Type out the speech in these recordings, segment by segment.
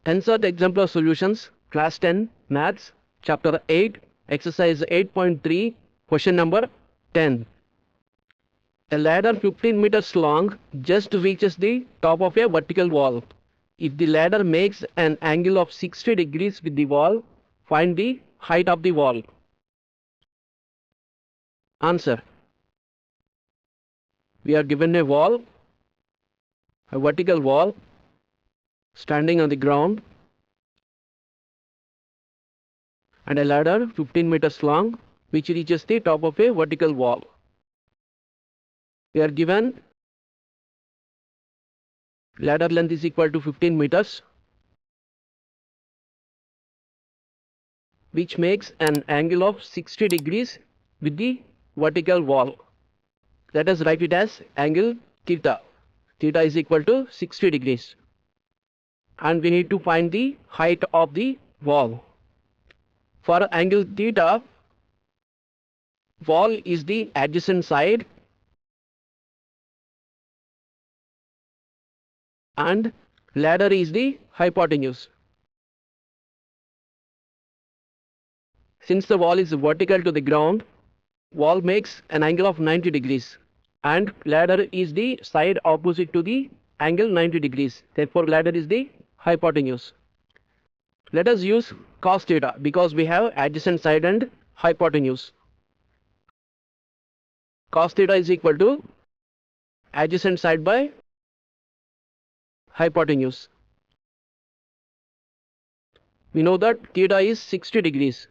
NCERT Exemplar Solutions, Class 10, Maths, Chapter 8, Exercise 8.3, Question number 10. A ladder 15 meters long just reaches the top of a vertical wall. If the ladder makes an angle of 60 degrees with the wall, find the height of the wall. Answer. We are given a wall, a vertical wall, standing on the ground, and a ladder 15 meters long which reaches the top of a vertical wall. We are given ladder length is equal to 15 meters, which makes an angle of 60 degrees with the vertical wall. Let us write it as angle theta. Theta is equal to 60 degrees. And we need to find the height of the wall. For angle theta, wall is the adjacent side and ladder is the hypotenuse. Since the wall is vertical to the ground, wall makes an angle of 90 degrees and ladder is the side opposite to the angle 90 degrees. Therefore, ladder is the hypotenuse. Let us use cos theta because we have adjacent side and hypotenuse. Cos theta is equal to adjacent side by hypotenuse. We know that theta is 60 degrees.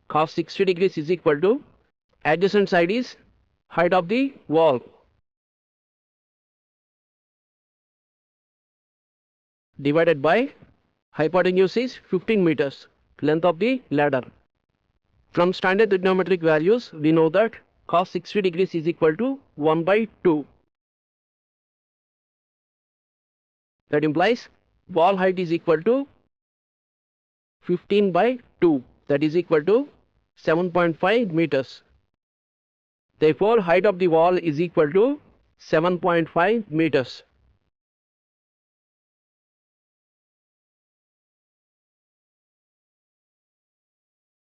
Cos 60 degrees is equal to adjacent side is height of the wall divided by hypotenuse is 15 meters, length of the ladder. From standard trigonometric values, we know that cos 60 degrees is equal to 1 by 2. That implies wall height is equal to 15 by 2. That is equal to 7.5 meters. Therefore, height of the wall is equal to 7.5 meters.